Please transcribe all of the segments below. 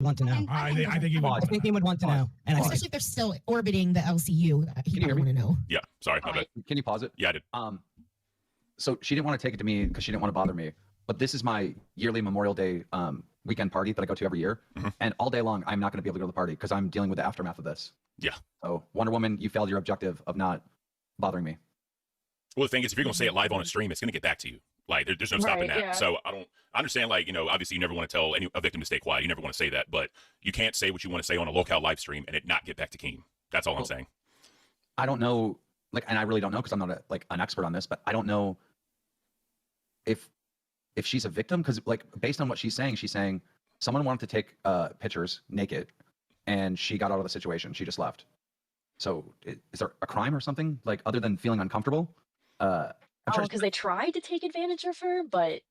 want to know. I think he would. I think they would want to know. And especially if they're still orbiting the LCU, he would want to know. Yeah, sorry. Can you pause it? Yeah, I did. So she didn't want to take it to me because she didn't want to bother me. But this is my yearly Memorial Day weekend party that I go to every year. And all day long, I'm not going to be able to go to the party because I'm dealing with the aftermath of this. Yeah. So Wonder Woman, you failed your objective of not bothering me. Well, the thing is, if you're going to say it live on a stream, it's going to get back to you. Like, there's no stopping that. Yeah. So I understand, like, obviously you never want to tell a victim to stay quiet. You never want to say that, but you can't say what you want to say on a lolcow live stream and it not get back to Keem. That's all I'm saying. I don't know, like, and I really don't know because I'm not an expert on this, but I don't know if she's a victim, because like based on what she's saying someone wanted to take pictures naked and she got out of the situation. She just left. So is there a crime or something, like, other than feeling uncomfortable? Because they tried to take advantage of her, but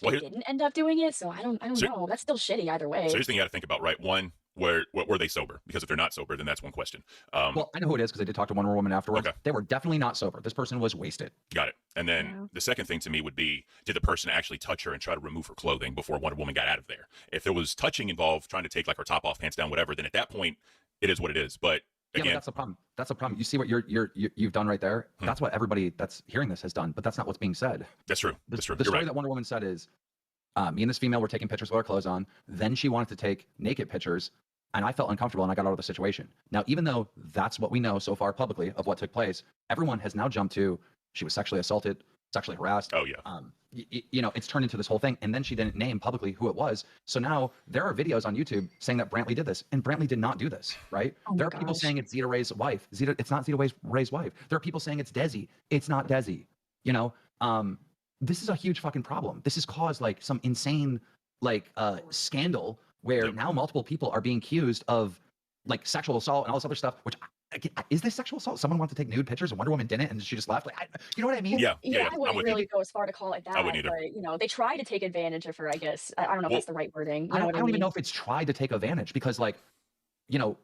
they didn't end up doing it. So I don't know. That's still shitty either way. So here's the thing you got to think about, right? One, were they sober? Because if they're not sober, then that's one question. Well, I know who it is because I did talk to Wonder Woman afterwards. Okay. They were definitely not sober. This person was wasted. Got it. And then the second thing to me would be, did the person actually touch her and try to remove her clothing before Wonder Woman got out of there? If there was touching involved, trying to take like her top off, pants down, whatever, then at that point, it is what it is. But again, but that's the problem. That's the problem. You see what you've done right there? That's what everybody that's hearing this has done, but that's not what's being said. That's true. That's true. The story that Wonder Woman said is, me and this female were taking pictures with our clothes on. Then she wanted to take naked pictures, and I felt uncomfortable and I got out of the situation. Now, even though that's what we know so far publicly of what took place, everyone has now jumped to she was sexually assaulted, sexually harassed. Oh, yeah. It's turned into this whole thing. And then she didn't name publicly who it was. So now there are videos on YouTube saying that Brantley did this, and Brantley did not do this, right? There are people saying it's Zeta Ray's wife. It's not Zeta Ray's wife. There are people saying it's Desi. It's not Desi. This is a huge fucking problem. This has caused like some insane scandal where now multiple people are being accused of like sexual assault and all this other stuff, which is this sexual assault? Someone wanted to take nude pictures and Wonder Woman didn't, and she just left. Like, you know what I mean? Yeah. I wouldn't really go as far to call it that. I wouldn't either. But they tried to take advantage of her, I guess. I don't know if that's the right wording. I don't even know if it's tried to take advantage, because like,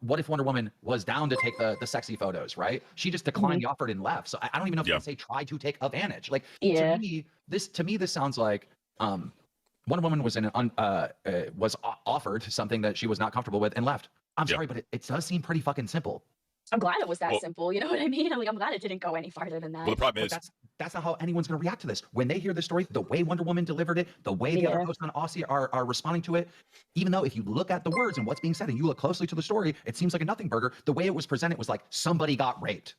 what if Wonder Woman was down to take the sexy photos, right? She just declined the offer and left. So I don't even know if you can say try to take advantage. Like, to me, this sounds like Wonder Woman was was offered something that she was not comfortable with and left. I'm sorry, but it does seem pretty fucking simple. I'm glad it was that simple. You know what I mean? I'm glad it didn't go any farther than that. Well, the problem is that's not how anyone's going to react to this. When they hear the story, the way Wonder Woman delivered it, the way the other hosts on Aussie are responding to it, even though if you look at the words and what's being said and you look closely to the story, it seems like a nothing burger. The way it was presented was like somebody got raped.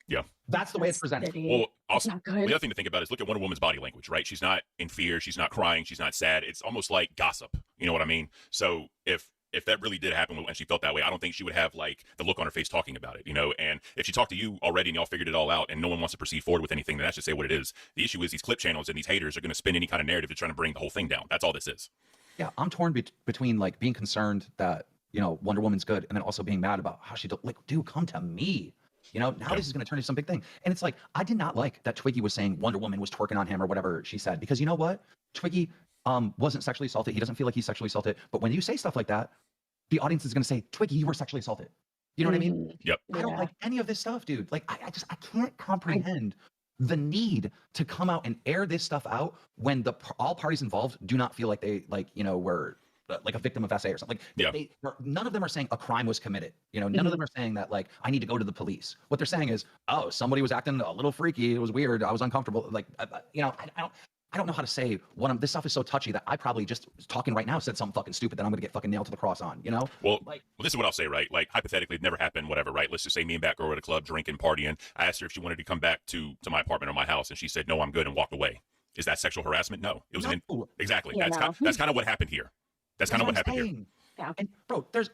Yeah. That's the way it's presented. Well, also, the other thing to think about is look at Wonder Woman's body language, right? She's not in fear. She's not crying. She's not sad. It's almost like gossip. You know what I mean? So if that really did happen and she felt that way, I don't think she would have like the look on her face talking about it, and if she talked to you already and y'all figured it all out and no one wants to proceed forward with anything, then that's just say what it is. The issue is these clip channels and these haters are going to spin any kind of narrative to try to bring the whole thing down. That's all this is. Yeah, I'm torn between like being concerned that, Wonder Woman's good and then also being mad about how dude, come to me. Now this is going to turn into some big thing. And it's like, I did not like that Twiggy was saying Wonder Woman was twerking on him or whatever she said, because you know what? Twiggy wasn't sexually assaulted. He doesn't feel like he's sexually assaulted. But when you say stuff like that, the audience is going to say, Twiggy, you were sexually assaulted. You know what I mean? Yep. I don't like any of this stuff, dude. Like, I can't comprehend the need to come out and air this stuff out when all parties involved do not feel like they, were like a victim of SA or something. None of them are saying a crime was committed. None of them are saying that, like, I need to go to the police. What they're saying is, oh, somebody was acting a little freaky. It was weird. I was uncomfortable. Like, I don't know how to say this stuff is so touchy that I probably just talking right now said something fucking stupid that I'm going to get fucking nailed to the cross on, Well, this is what I'll say, right? Like, hypothetically, it never happened, whatever, right? Let's just say me and Batgirl were at a club drinking, partying. I asked her if she wanted to come back to my apartment or my house, and she said, no, I'm good, and walked away. Is that sexual harassment? No. It was exactly. Yeah, that's kind of what happened here. That's kind of what happened here. Yeah. And bro, there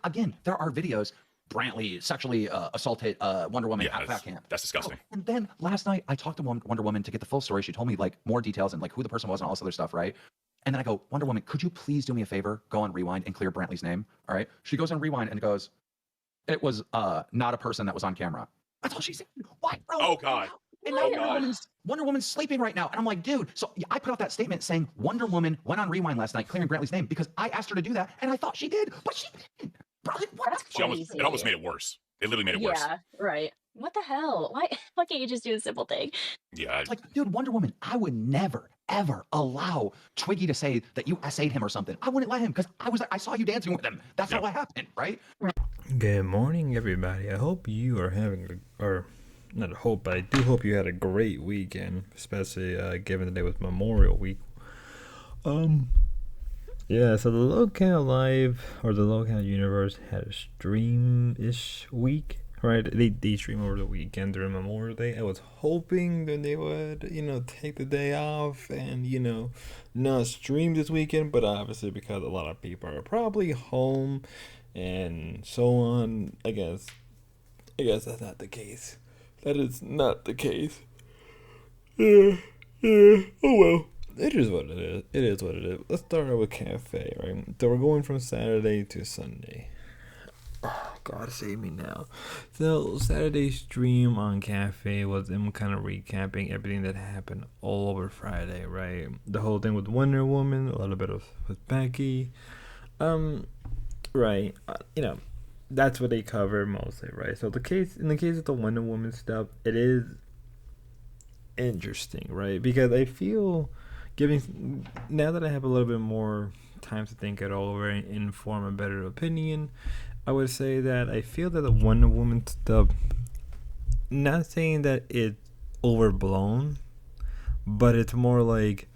are videos. Brantley sexually assaulted Wonder Woman at Fat Camp. That's disgusting. And then last night I talked to Wonder Woman to get the full story. She told me like more details and like who the person was and all this other stuff, right? And then I go, Wonder Woman, could you please do me a favor? Go on Rewind and clear Brantley's name. All right. She goes on Rewind and goes, it was not a person that was on camera. That's all she said. Why, bro? Oh God. And now Wonder Woman's sleeping right now. And I'm like, dude, so I put out that statement saying Wonder Woman went on Rewind last night clearing Brantley's name because I asked her to do that and I thought she did, but she didn't. Bro, it almost made it worse. It literally made it worse. Yeah, right. What the hell? Why can't you just do the simple thing? Yeah. Like, dude, Wonder Woman, I would never, ever allow Twiggy to say that you essayed him or something. I wouldn't let him because I saw you dancing with him. That's how it happened, right? Good morning, everybody. I hope you are having, or not hope, but I do hope you had a great weekend, especially given that it was Memorial Week. Yeah, so the lolcow live, or the lolcow universe, had a stream-ish week, right? They stream over the weekend during Memorial Day. I was hoping that they would, take the day off and, not stream this weekend, but obviously because a lot of people are probably home and so on, I guess that's not the case. That is not the case. Yeah, oh well. It is what it is. It is what it is. Let's start out with Cafe, right? So we're going from Saturday to Sunday. Oh, God save me now. So Saturday's stream on Cafe was them kind of recapping everything that happened all over Friday, right? The whole thing with Wonder Woman, a little bit with Becky. Right. That's what they cover mostly, right? So in the case of the Wonder Woman stuff, it is interesting, right? Because I feel now that I have a little bit more time to think it all over and form a better opinion, I would say that I feel that the Wonder Woman stuff, not saying that it's overblown, but it's more like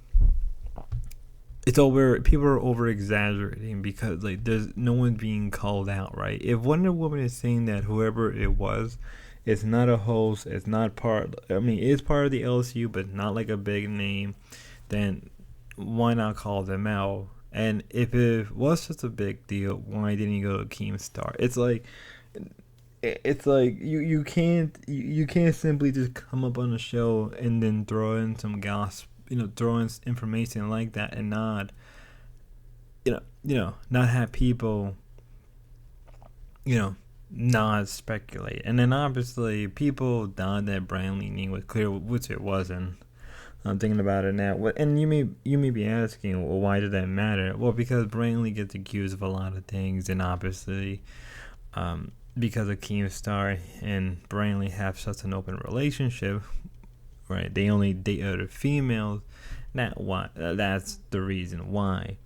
people are over exaggerating because like there's no one being called out, right? If Wonder Woman is saying that whoever it was, it's not a host, it's not it's part of the LCU, but not like a big name, then why not call them out? And if it was such a big deal, why didn't you go to Keemstar? It's like you can't simply just come up on a show and then throw in some gossip, throw in information like that and not not have people not speculate. And then obviously people thought that Brantley name was clear, which it wasn't. I'm thinking about it now. And you may be asking, well, why did that matter? Well, because Brantley gets accused of a lot of things, and obviously, because of Keemstar and Brantley have such an open relationship, right? They only date other females. That's the reason why.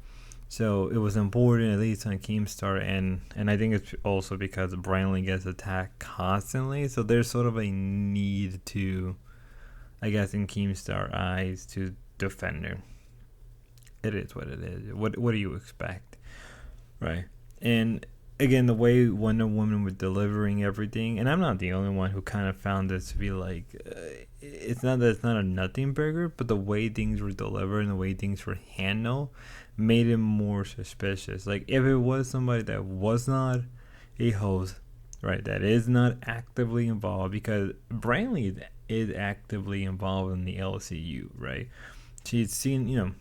So it was important, at least on Keemstar, and I think it's also because Brantley gets attacked constantly. So there's sort of a need to, I guess, in Keemstar eyes, to defend her. It is what it is. What do you expect, right? And again, the way Wonder Woman was delivering everything, and I'm not the only one who kind of found this to be like, it's not that it's not a nothing burger, but the way things were delivered and the way things were handled made it more suspicious. Like if it was somebody that was not a host, right, that is not actively involved, because Brantley is actively involved in the LCU, right? She's seen,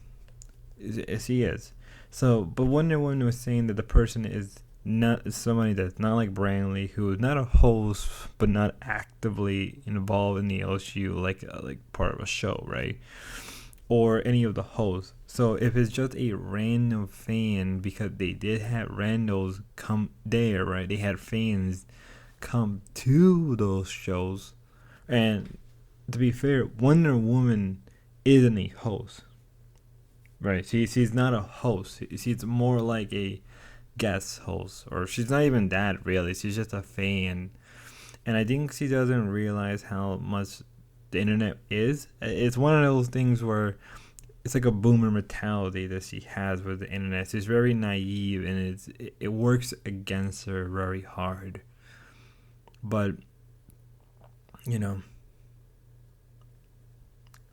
she is. So, but Wonder Woman was saying that the person is not somebody that's not like Brantley, who is not a host, but not actively involved in the LCU, like part of a show, right? Or any of the hosts. So if it's just a random fan, because they did have randos come there, right? They had fans come to those shows. And to be fair, Wonder Woman isn't a host, right? She's not a host. She's more like a guest host, or she's not even that really. She's just a fan. And I think she doesn't realize how much the internet is. It's one of those things where it's like a boomer mentality that she has with the internet. She's very naive, and it works against her very hard. But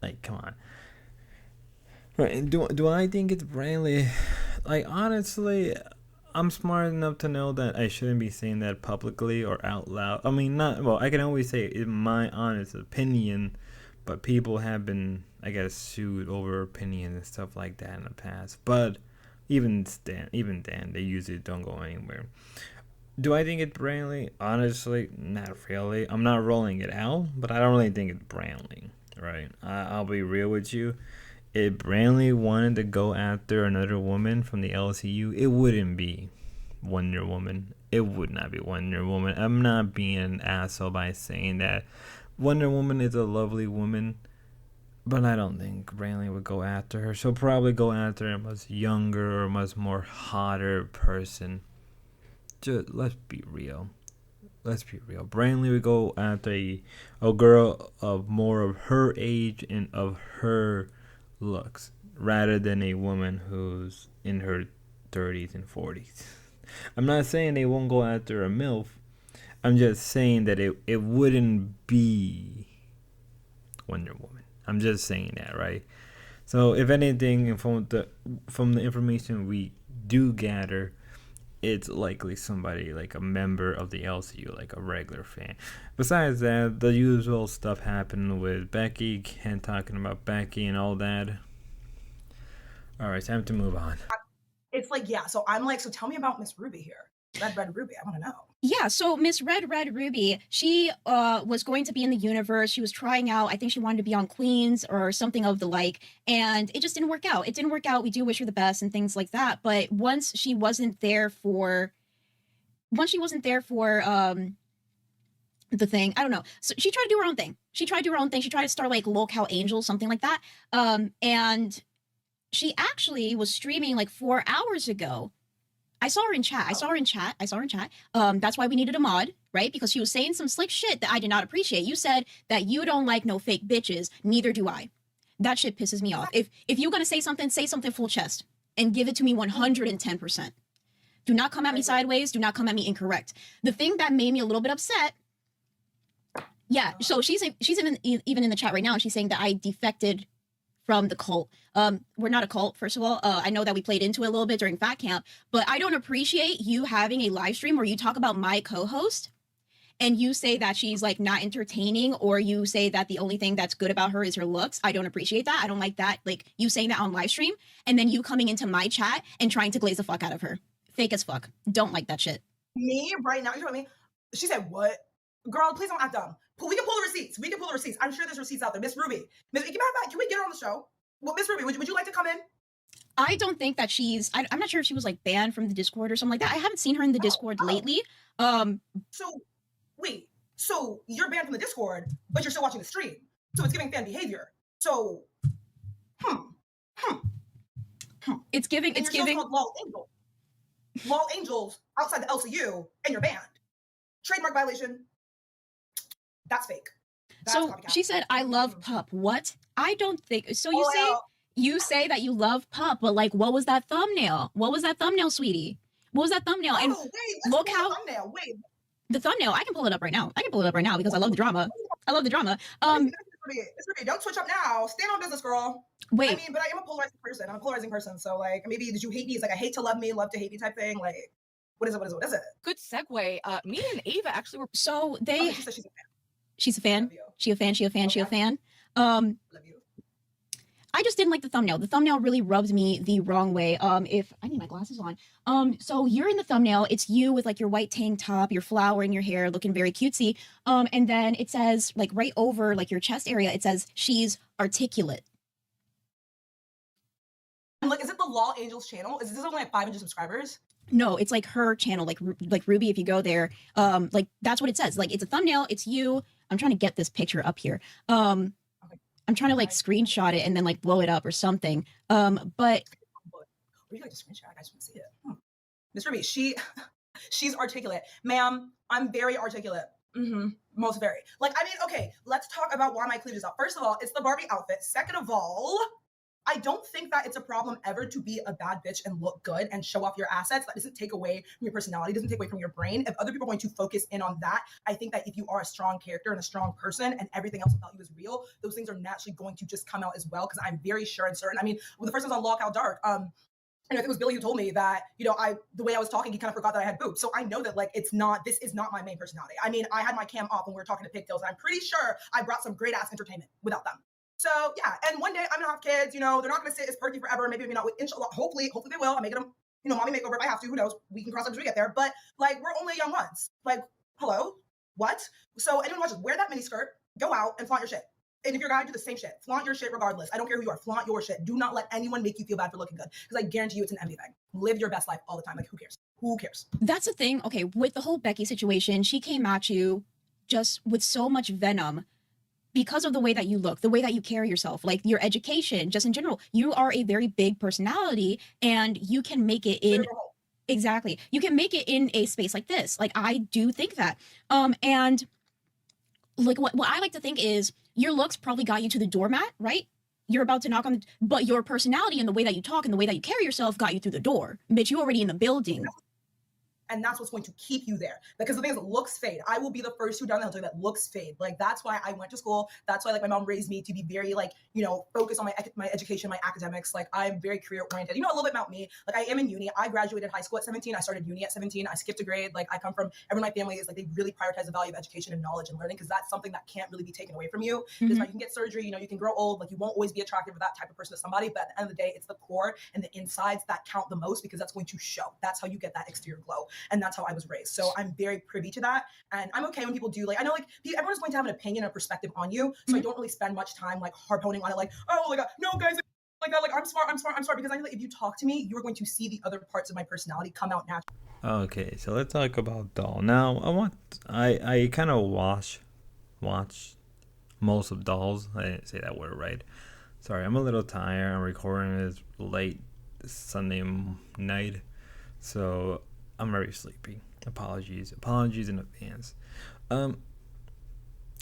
like, come on. Right? Do I think it's Brantley? Like, honestly, I'm smart enough to know that I shouldn't be saying that publicly or out loud. I mean, I can always say in my honest opinion, but people have been, I guess, sued over opinion and stuff like that in the past. But even then, they usually don't go anywhere. Do I think it's Brantley? Honestly, not really. I'm not rolling it out, but I don't really think it's Brantley, right? I'll be real with you. If Brantley wanted to go after another woman from the LCU, it wouldn't be Wonder Woman. It would not be Wonder Woman. I'm not being an asshole by saying that. Wonder Woman is a lovely woman. But I don't think Brantley would go after her. She'll probably go after a much younger or much more hotter person. Just let's be real. Let's be real. Brantley would go after a girl of more of her age and of her looks, rather than a woman who's in her 30s and 40s. I'm not saying they won't go after a MILF. I'm just saying that it wouldn't be Wonder Woman. I'm just saying that, right? So if anything, from the information we do gather, it's likely somebody like a member of the LCU, like a regular fan. Besides that, the usual stuff happened with Becky, Ken talking about Becky and all that. All right, time to move on. It's like, yeah, so I'm like, so tell me about Miss Ruby here. Red Ruby, I want to know. Yeah, so Miss Red Ruby, she was going to be in the universe. She was trying out. I think she wanted to be on Queens or something of the like, and it just didn't work out. It didn't work out. We do wish her the best and things like that. But once she wasn't there for the thing, I don't know. So she tried to do her own thing. She tried to start like lolcow angels, something like that. And she actually was streaming like 4 hours ago. I saw her in chat. That's why we needed a mod, right? Because she was saying some slick shit that I did not appreciate. You said that you don't like no fake bitches. Neither do I. That shit pisses me off. If you're gonna say something full chest and give it to me 110%. Do not come at me sideways. Do not come at me incorrect. The thing that made me a little bit upset. Yeah. So she's even in the chat right now. And she's saying that I defected from the cult. We're not a cult, first of all. I know that we played into it a little bit during Fat Camp, but I don't appreciate you having a live stream where you talk about my co-host and you say that she's like not entertaining, or you say that the only thing that's good about her is her looks. I don't appreciate that. I don't like that. Like you saying that on live stream and then you coming into my chat and trying to glaze the fuck out of her. Fake as fuck. Don't like that shit. Me right now, you know what I mean? She said, what? Girl, please don't act dumb. We can pull the receipts. I'm sure there's receipts out there. Miss Ruby, can we get her on the show? Well, Miss Ruby, would you like to come in? I don't think that I'm not sure if she was like banned from the Discord or something like that. I haven't seen her in the Discord lately. So wait, so you're banned from the Discord, but you're still watching the stream. So it's giving fan behavior. So, It's giving. Lol Angels outside the LCU, and you're banned. Trademark violation. That's fake. That's so copycat. She said, "I love Pup." What? I don't think so. You say that you love Pup, but like, what was that thumbnail? Sweetie? What was that thumbnail? And look how the thumbnail. I can pull it up right now. Because I love the drama. Don't switch up now. Stand on business, girl. Wait. I mean, but I am a polarizing person. So like, maybe did you hate me? It's like a hate to love me, love to hate me type thing. Like, what is it? Good segue. Me and Ava actually were. So they. She said she's a fan. She's a fan. She a fan. Love you. I just didn't like the thumbnail. The thumbnail really rubbed me the wrong way. If I need my glasses on. So you're in the thumbnail. It's you with like your white tank top, your flower in your hair, looking very cutesy. And then it says like right over like your chest area, it says she's articulate. Like, is it the Lol Angels channel? Is this only like 500 subscribers? No, it's like her channel, like Ruby. If you go there, like that's what it says. Like it's a thumbnail. It's you. I'm trying to get this picture up here. I'm trying to like screenshot it and then like blow it up or something. But would you like to screenshot? I just want to see it. Miss Ruby, she's articulate, ma'am. I'm very articulate. Most very. Like, I mean, okay. Let's talk about why my cleavage is out. First of all, it's the Barbie outfit. Second of all, I don't think that it's a problem ever to be a bad bitch and look good and show off your assets. That doesn't take away from your personality, doesn't take away from your brain. If other people are going to focus in on that, I think that if you are a strong character and a strong person and everything else about you is real, those things are naturally going to just come out as well. Because I'm very sure and certain. I mean, when the first time I was on Lolcow Dark, and I think it was Billy who told me that, you know, the way I was talking, he kind of forgot that I had boobs. So I know that like this is not my main personality. I mean, I had my cam off when we were talking to Pigtails, and I'm pretty sure I brought some great ass entertainment without them. So yeah, and one day I'm gonna have kids, you know, they're not gonna sit as perky forever, maybe not, inshallah, hopefully they will. I'm making them, you know, mommy makeover if I have to, who knows, we can cross up as we get there, but like, we're only young ones. Like, hello, what? So anyone watches, wear that mini skirt, go out and flaunt your shit. And if you're gonna do the same shit, flaunt your shit regardless. I don't care who you are, flaunt your shit. Do not let anyone make you feel bad for looking good, because I guarantee you it's an envy thing. Live your best life all the time, like who cares? That's the thing, okay, with the whole Becky situation, she came at you just with so much venom. because of the way that you look, the way that you carry yourself, like your education, just in general, you are a very big personality and you can make it in. Exactly. You can make it in a space like this. Like, I do think that. And like what I like to think is your looks probably got you to the doormat, right? You're about to knock on the, but your personality and the way that you talk and the way that you carry yourself got you through the door. Bitch, you already in the building. And that's what's going to keep you there. Because the thing is, looks fade. I will be the first to down the hill tell you that looks fade. Like, that's why I went to school. That's why, like, my mom raised me to be very, like, you know, focused on my education, my academics. Like, I'm very career oriented. You know, a little bit about me. Like, I am in uni. I graduated high school at 17. I started uni at 17. I skipped a grade. Like, I come from, everyone in my family is like, they really prioritize the value of education and knowledge and learning, because that's something that can't really be taken away from you. Because you can get surgery, you know, you can grow old. Like, you won't always be attractive to that type of person to somebody. But at the end of the day, it's the core and the insides that count the most, because that's going to show. That's how you get that exterior glow. And that's how I was raised. So I'm very privy to that. And I'm okay when people do, like, I know, like, everyone's going to have an opinion and a perspective on you. So I don't really spend much time, like, harponing on it, like, oh, like, no, guys, like that, like, I'm smart, because I know that if you talk to me, you're going to see the other parts of my personality come out naturally. Okay, so let's talk about Doll. Now, I kind of watch most of Dolls. I didn't say that word right. Sorry, I'm a little tired. I'm recording this late Sunday night, so I'm very sleepy. Apologies in advance.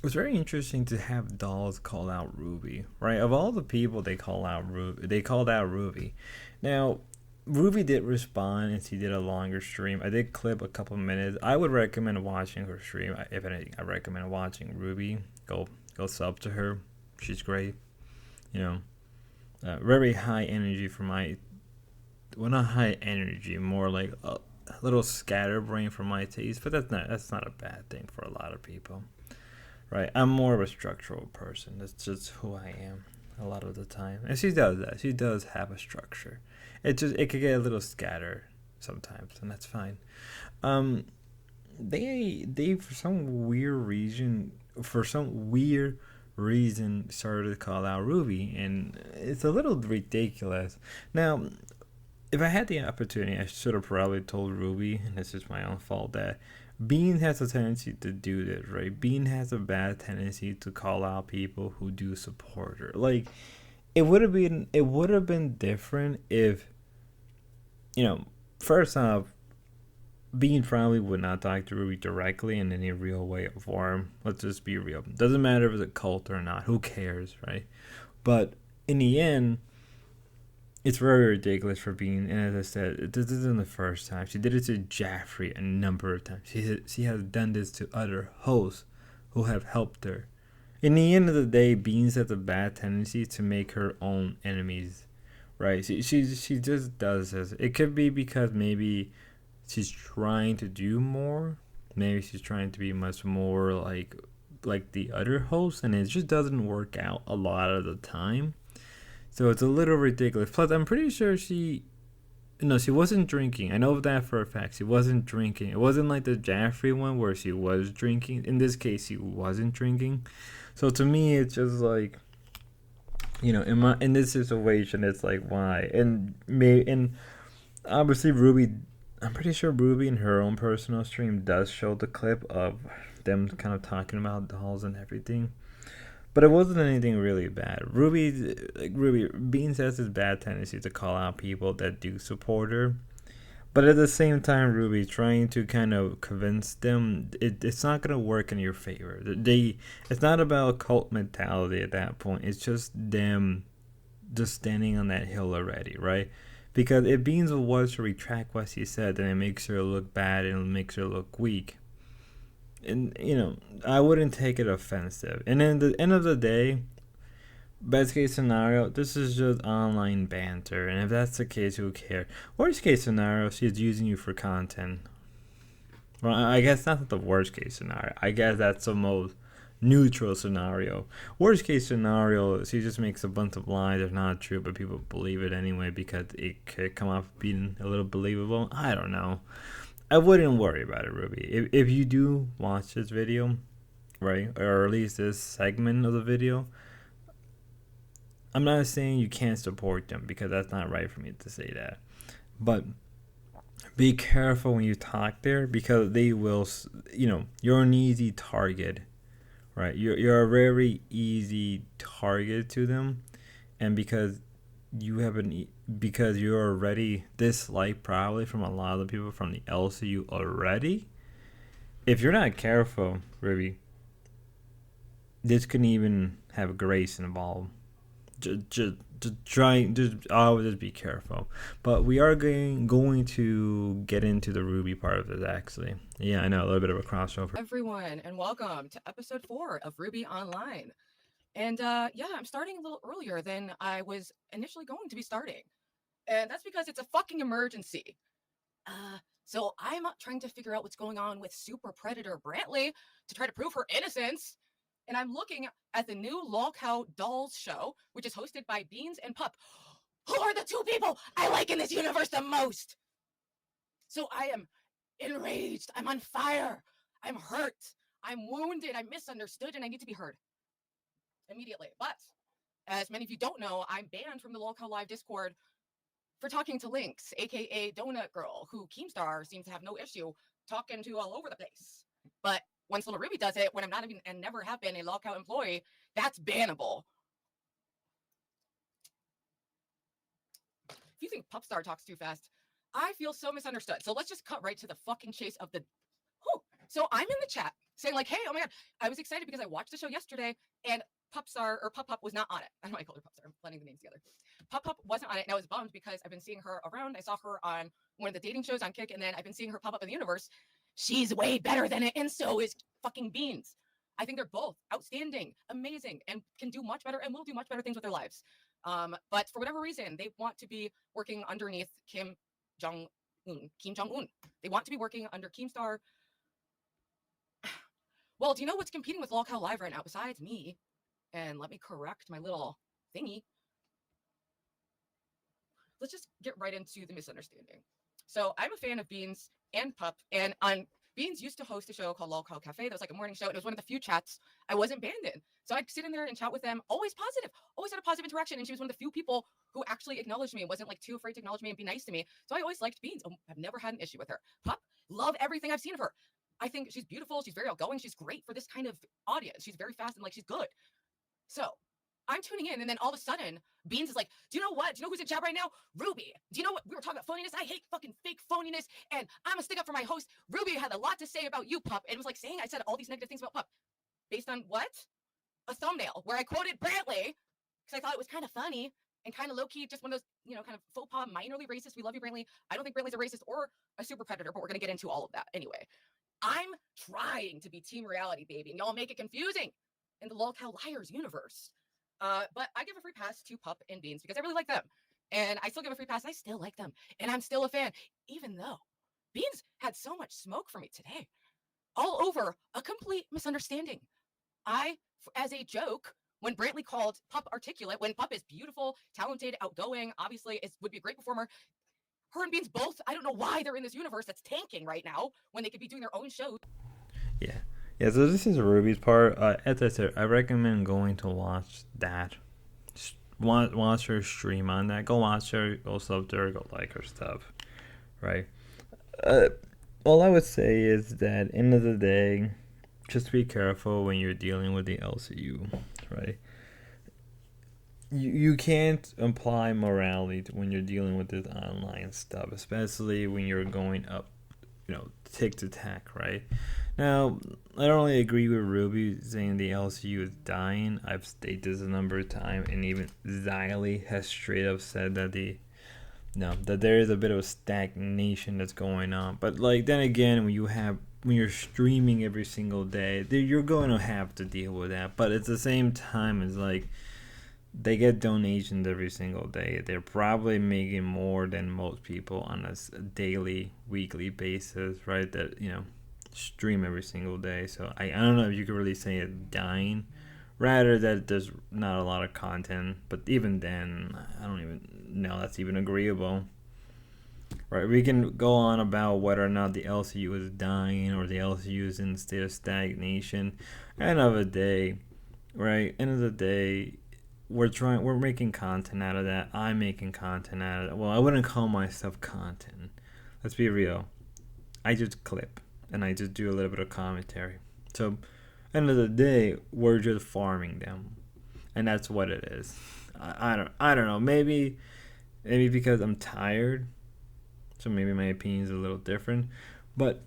It's very interesting to have Dolls call out Ruby, right? Of all the people they called out Ruby. Now, Ruby did respond and she did a longer stream. I did clip a couple minutes. I would recommend watching her stream. If anything, I recommend watching Ruby. Go sub to her. She's great. You know, very high energy for my. Well, not high energy, more like a little scatterbrain for my taste. But that's not a bad thing for a lot of people, right? I'm more of a structural person. That's just who I am a lot of the time. And she does that. She does have a structure. It could get a little scattered sometimes, and that's fine. They for some weird reason started to call out Ruby, and it's a little ridiculous. Now, if I had the opportunity, I should have probably told Ruby, and this is my own fault, that Bean has a tendency to do this, right? Bean has a bad tendency to call out people who do support her. Like, it would have been different if, you know, first off, Bean probably would not talk to Ruby directly in any real way or form. Let's just be real. Doesn't matter if it's a cult or not. Who cares, right? But in the end, it's very ridiculous for Bean. And as I said, this isn't the first time. She did it to Jaffrey a number of times. She has done this to other hosts who have helped her. In the end of the day, Beans has a bad tendency to make her own enemies, right? She just does this. It could be because maybe she's trying to do more. Maybe she's trying to be much more like the other hosts, and it just doesn't work out a lot of the time. So it's a little ridiculous. Plus, I'm pretty sure she wasn't drinking. I know that for a fact. She wasn't drinking. It wasn't like the Jaffrey one where she was drinking. In this case, she wasn't drinking. So to me, it's just like, you know, in this situation, it's like, why? And obviously Ruby, I'm pretty sure Ruby in her own personal stream does show the clip of them kind of talking about Dolls and everything. But it wasn't anything really bad. Ruby, Beans has this bad tendency to call out people that do support her. But at the same time, Ruby trying to kind of convince them, it's not going to work in your favor. It's not about cult mentality at that point. It's just them just standing on that hill already, right? Because if Beans was to retract what she said, then it makes her look bad and it makes her look weak. And, you know, I wouldn't take it offensive. And at the end of the day, best case scenario, this is just online banter. And if that's the case, who cares? Worst case scenario, she's using you for content. Well, I guess that's not the worst case scenario. I guess that's the most neutral scenario. Worst case scenario, she just makes a bunch of lies that are not true, but people believe it anyway because it could come off being a little believable. I don't know. I wouldn't worry about it, Ruby. If you do watch this video, right, or at least this segment of the video, I'm not saying you can't support them because that's not right for me to say that. But be careful when you talk there because they will, you know, you're an easy target, right? You're a very easy target to them, and because because you're already disliked probably from a lot of the people from the LCU already. If you're not careful, Ruby, this couldn't even have grace involved. Just always just be careful. But we are going to get into the Ruby part of this, actually. Yeah, I know, a little bit of a crossover. Everyone, and welcome to episode 4 of Ruby Online. And yeah, I'm starting a little earlier than I was initially going to be starting. And that's because it's a fucking emergency. So I'm trying to figure out what's going on with Super Predator Brantley to try to prove her innocence. And I'm looking at the new lolcow dolls show, which is hosted by Beans and Pup, who are the two people I like in this universe the most. So I am enraged. I'm on fire. I'm hurt. I'm wounded. I'm misunderstood, and I need to be heard immediately. But as many of you don't know, I'm banned from the lolcowlive Discord for talking to Lynx, aka Donut Girl, who Keemstar seems to have no issue talking to all over the place. But once Little Ruby does it, when I'm not even and never have been a lolcow employee, that's bannable. If you think Pupstar talks too fast, I feel so misunderstood. So let's just cut right to the fucking chase of the. Whew. So I'm in the chat saying like, hey, oh my god, I was excited because I watched the show yesterday and Pupstar or Pup was not on it. I don't know why I called her Pupstar. I'm blending the names together. Pup wasn't on it, and I was bummed because I've been seeing her around. I saw her on one of the dating shows on Kick, and then I've been seeing her pop up in the universe. She's way better than it, and so is fucking Beans. I think they're both outstanding, amazing, and can do much better and will do much better things with their lives. But for whatever reason, they want to be working underneath Kim Jong-un. They want to be working under Keemstar. Well, do you know what's competing with lolcowlive right now besides me? And let me correct my little thingy. Let's just get right into the misunderstanding. So I'm a fan of Beans and Pup, and on Beans used to host a show called Lolcow Cafe. That was like a morning show. And it was one of the few chats I wasn't banned in. So I'd sit in there and chat with them, always positive, always had a positive interaction. And she was one of the few people who actually acknowledged me and wasn't like too afraid to acknowledge me and be nice to me. So I always liked Beans. I've never had an issue with her. Pup, love everything I've seen of her. I think she's beautiful. She's very outgoing. She's great for this kind of audience. She's very fast and like she's good. So I'm tuning in, and then all of a sudden, Beans is like, do you know what? Do you know who's in chat right now? Ruby. Do you know what? We were talking about phoniness. I hate fucking fake phoniness, and I'm gonna stick up for my host. Ruby had a lot to say about you, Pup, and it was like saying I said all these negative things about Pup. Based on what? A thumbnail where I quoted Brantley, because I thought it was kind of funny and kind of low-key, just one of those, kind of faux pas, minorly racist. We love you, Brantley. I don't think Brantley's a racist or a super predator, but we're gonna get into all of that anyway. I'm trying to be team reality, baby, and y'all make it confusing in the lolcow liars universe. But I give a free pass to Pup and Beans because I really like them. And I still give a free pass. I still like them. And I'm still a fan, even though Beans had so much smoke for me today. All over a complete misunderstanding. As a joke, when Brantley called Pup articulate, when Pup is beautiful, talented, outgoing, obviously would be a great performer, her and Beans both, I don't know why they're in this universe that's tanking right now when they could be doing their own shows. Yeah. Yeah, so this is Ruby's part. As I said, I recommend going to watch that. Watch her stream on that. Go watch her, go sub to her, go like her stuff. Right? All I would say is that, end of the day, just be careful when you're dealing with the LCU. Right? You can't apply morality when you're dealing with this online stuff, especially when you're going up, tick to tack, right? Now, I don't really agree with Ruby saying the LCU is dying. I've stated this a number of times, and even Xylee has straight up said that that there is a bit of a stagnation that's going on. But then again, when you're streaming every single day, you're going to have to deal with that. But at the same time, it's like they get donations every single day. They're probably making more than most people on a daily, weekly basis, right? That stream every single day. So I don't know if you could really say it's dying, rather that there's not a lot of content. But even then, I don't even know that's even agreeable, right? We can go on about whether or not the LCU is dying or the LCU is in a state of stagnation. End of the day, we're making content out of that. I'm making content out of it. Well, I wouldn't call myself content. Let's be real. I just clip and I just do a little bit of commentary. So End of the day, we're just farming them, and that's what it is. I don't know. Maybe because I'm tired, so maybe my opinion is a little different. But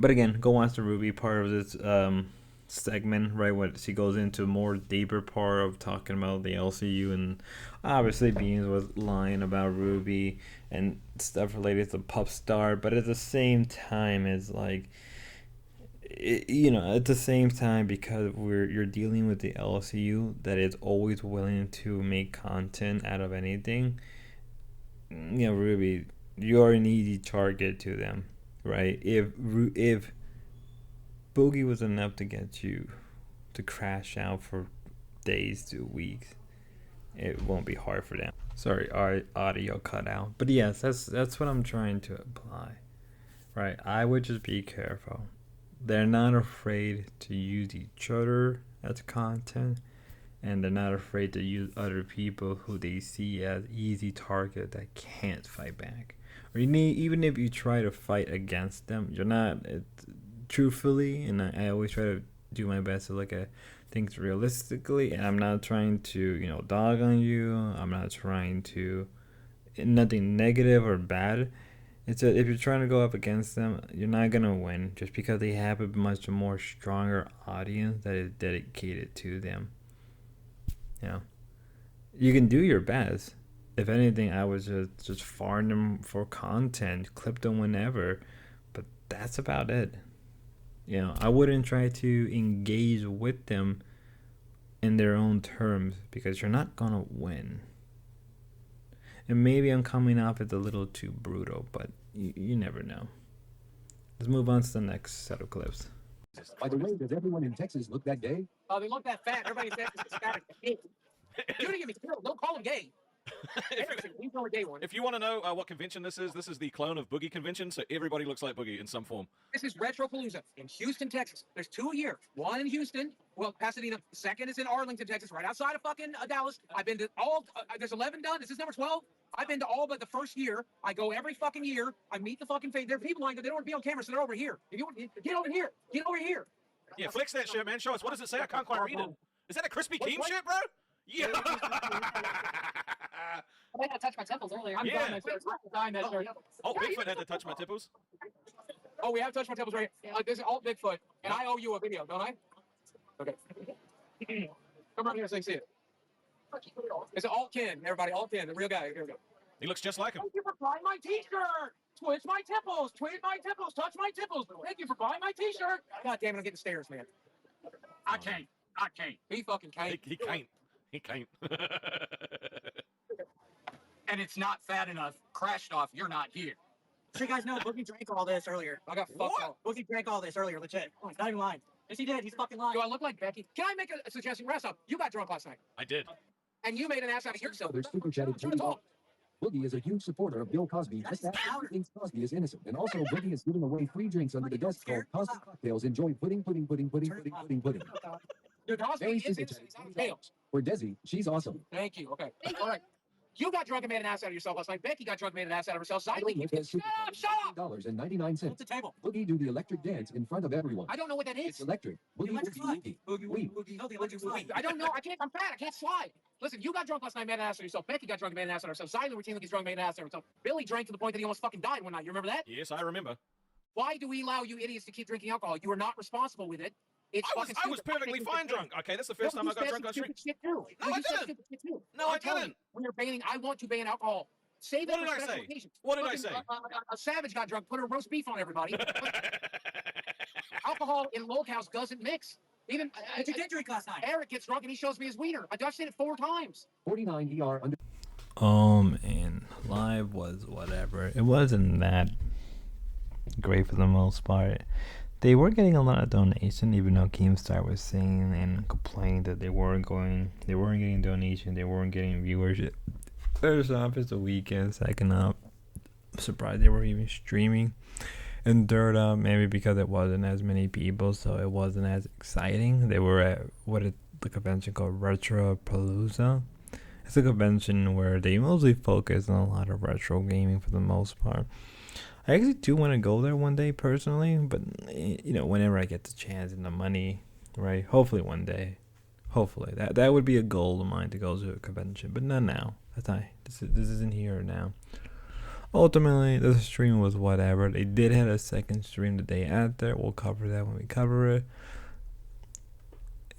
again, go watch the Ruby part of this segment, right? What she goes into more deeper part of talking about the LCU, and obviously Beans was lying about Ruby and stuff related to Pup Star, but at the same time, it's like, at the same time, because you're dealing with the LCU that is always willing to make content out of anything. Ruby, you're an easy target to them, right? If Boogie was enough to get you to crash out for days to weeks, it won't be hard for them. Sorry, our audio cut out. But yes, that's what I'm trying to apply, right? I would just be careful. They're not afraid to use each other as content, and they're not afraid to use other people who they see as easy target that can't fight back. Or even if you try to fight against them, you're not. Truthfully, and I always try to do my best to look at things realistically, and I'm not trying to dog on you. I'm not trying to nothing negative or bad. It's that if you're trying to go up against them, you're not gonna win just because they have a much more stronger audience that is dedicated to them. You can do your best. If anything, I would just farm them for content, clip them whenever, but that's about it. I wouldn't try to engage with them in their own terms because you're not gonna win. And maybe I'm coming off as a little too brutal, but you never know. Let's move on to the next set of clips. By the way, does everyone in Texas look that gay? Oh, they look that fat. Everybody in Texas is fat. You didn't get me killed. Don't call them gay. If you want to know what convention this is the clone of Boogie Convention, so everybody looks like Boogie in some form. This is Retropalooza in Houston, Texas. There's 2 a year. One in Houston, Pasadena. Second is in Arlington, Texas, right outside of fucking Dallas. I've been to all. There's 11 done. This is number 12. I've been to all but the first year. I go every fucking year. I meet the fucking face. There are people like that. They don't want to be on camera, so they're over here. If you want, get over here. Get over here. Yeah, flex that shit, man. Show us. What does it say? I can't quite read it. Is that a Krispy Kreme shit, bro? Yeah. I had to touch my temples earlier. I'm Yeah. dying that shirt. Oh, Bigfoot had to touch my temples. Oh, we have touched my temples right here. This is all Bigfoot, and I owe you a video, don't I? Okay. Come around here so you can see it. It's all Ken, everybody, all Ken, the real guy. Here we go. He looks just like him. Thank you for buying my t-shirt. Twitch my temples, tweet my temples, touch my temples. Thank you for buying my t-shirt. God damn it, I'm getting stairs, man. I can't. He fucking can't. He can't. He can't. And it's not fat enough. Crashed off. You're not here. So you guys know Boogie drank all this earlier. I got fucked up. Boogie drank all this earlier, legit. Oh, he's not even lying. Yes, he did. He's fucking lying. Do I look like Becky? Can I make a suggestion? Rest up. You got drunk last night. I did. And you made an ass out of yourself. There's super chatted Boogie is a huge supporter of Bill Cosby. Just after he thinks Cosby is innocent. And also, Boogie is giving away free drinks under the desk called Cosby Cocktails. Enjoy pudding. Dude, Cosby is innocent. He's out of jail. For Desi, she's awesome. Thank you. Okay. All right. You got drunk and made an ass out of yourself last night. Becky got drunk and made an ass out of herself. Shut up! $$99. What's the table? Boogie do the electric dance in front of everyone. I don't know what that is. It's electric. Boogie electric slide. Boogie. No, the electric slide. I don't know. I'm fat. I can't slide. Listen, you got drunk last night, made an ass out of yourself. Becky got drunk and made an ass out of herself. Zyler routinely gets drunk and made an ass out of herself. Billy drank to the point that he almost fucking died one night. You remember that? Yes, I remember. Why do we allow you idiots to keep drinking alcohol? You are not responsible with it. I was perfectly fine drunk. Okay, that's the first time I got drunk on street. No, I didn't. No, I didn't. We are banning. I want to ban alcohol. Save it What for did I special say? occasions. What did I say? A savage got drunk, put a roast beef on everybody. Alcohol in lolcows doesn't mix. Even What you did drink last night? Eric gets drunk and he shows me his wiener. I just said it 4 times. 49 ER under. And live was whatever. It wasn't that great for the most part. They were getting a lot of donation, even though Keemstar was saying and complaining that they weren't getting donation, they weren't getting viewership. First off, it's a weekend. Second up, I'm surprised they were even streaming. And third up, maybe because it wasn't as many people, so it wasn't as exciting. They were at the convention called Retropalooza. It's a convention where they mostly focus on a lot of retro gaming for the most part. I actually do want to go there one day personally, but you know, whenever I get the chance and the money, right? Hopefully one day. Hopefully that would be a goal of mine to go to a convention, but not now. That's not. This isn't here or now. Ultimately, the stream was whatever. They did have a second stream the day after. We'll cover that when we cover it.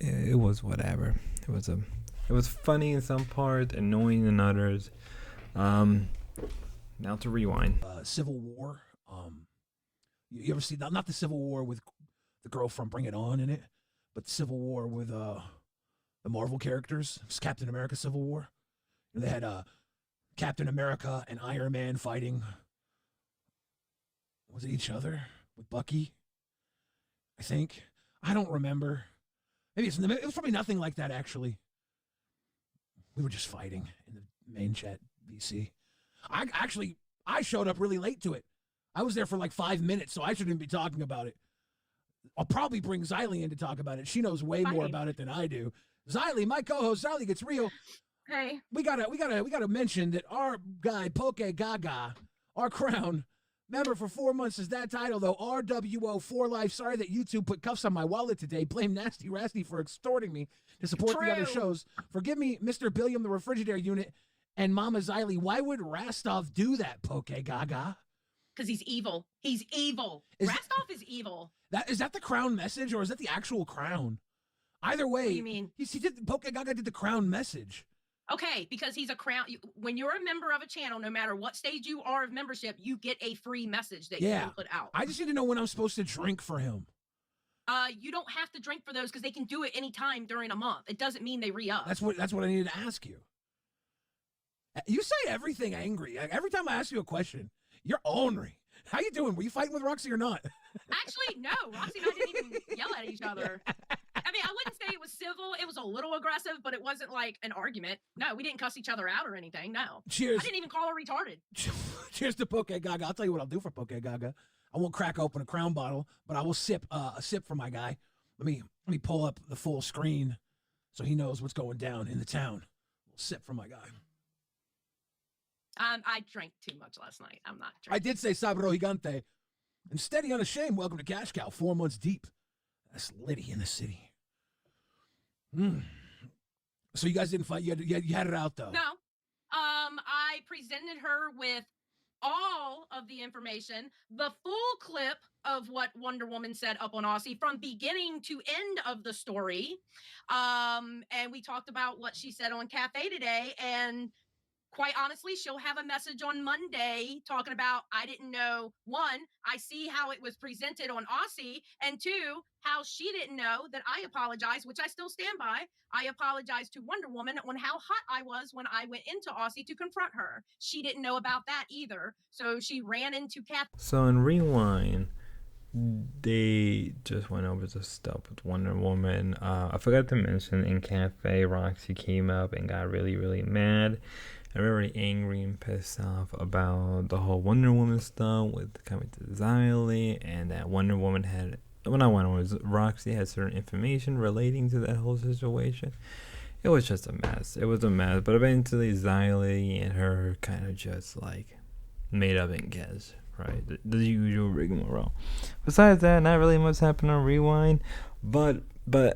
It was whatever. It was funny in some parts, annoying in others. Now to rewind. Civil War. You ever see not the Civil War with the girl from Bring It On in it, but the Civil War with the Marvel characters? It's Captain America Civil War. They had Captain America and Iron Man fighting. Was it each other with Bucky? I think. I don't remember. Maybe it was probably nothing like that actually. We were just fighting in the main chat VC. I showed up really late to it. I was there for like 5 minutes, so I shouldn't be talking about it. I'll probably bring Xylee in to talk about it. She knows way more about it than I do. Xylee, my co-host, Xylee Gets Real. Hey. We gotta mention that our guy, Poke Gaga, our crown member for 4 months is that title, though. RWO for life. Sorry that YouTube put cuffs on my wallet today. Blame Nasty Rasty for extorting me to support the other shows. Forgive me, Mr. Billiam, the refrigerator unit, and Mama Xylee. Why would Rastov do that, Poke Gaga? Because he's evil. He's evil. Rastov is evil. Is that the crown message, or is that the actual crown? Either way, What do you mean? Poke Gaga did the crown message. Okay, because he's a crown. When you're a member of a channel, no matter what stage you are of membership, you get a free message that you can put out. I just need to know when I'm supposed to drink for him. You don't have to drink for those because they can do it anytime during a month. It doesn't mean they re-up. That's what I needed to ask you. You say everything angry. Every time I ask you a question, you're ornery. How you doing? Were you fighting with Roxy or not? Actually, no. Roxy and I didn't even yell at each other. I mean, I wouldn't say it was civil. It was a little aggressive, but it wasn't like an argument. No, we didn't cuss each other out or anything. No. Cheers. I didn't even call her retarded. Cheers to Poke Gaga. I'll tell you what I'll do for Poke Gaga. I won't crack open a crown bottle, but I will sip a sip for my guy. Let me pull up the full screen so he knows what's going down in the town. We'll sip for my guy. I drank too much last night. I'm not drinking. I did say Sabro Gigante. And steady unashamed, welcome to Cash Cow, 4 months deep. That's Liddy in the city. So you guys didn't fight. You had it out, though. No. I presented her with all of the information, the full clip of what Wonder Woman said up on Aussie from beginning to end of the story. And we talked about what she said on Cafe today, and quite honestly, she'll have a message on Monday talking about, I didn't know, one, I see how it was presented on Aussie, and two, how she didn't know that I apologized, which I still stand by. I apologized to Wonder Woman on how hot I was when I went into Aussie to confront her. She didn't know about that either. So she ran into Kath. So in Rewind, they just went over the stuff with Wonder Woman. I forgot to mention in Cafe, Roxy came up and got really, really mad. Very angry and pissed off about the whole Wonder Woman stuff with coming to Xylee, and that Wonder Woman had, well, not Wonder Woman, Roxy had certain information relating to that whole situation. It was just a mess. It was a mess, but eventually Xylee and her kind of just like made up and guess, right? The usual rigmarole. Besides that, not really much happened on Rewind, but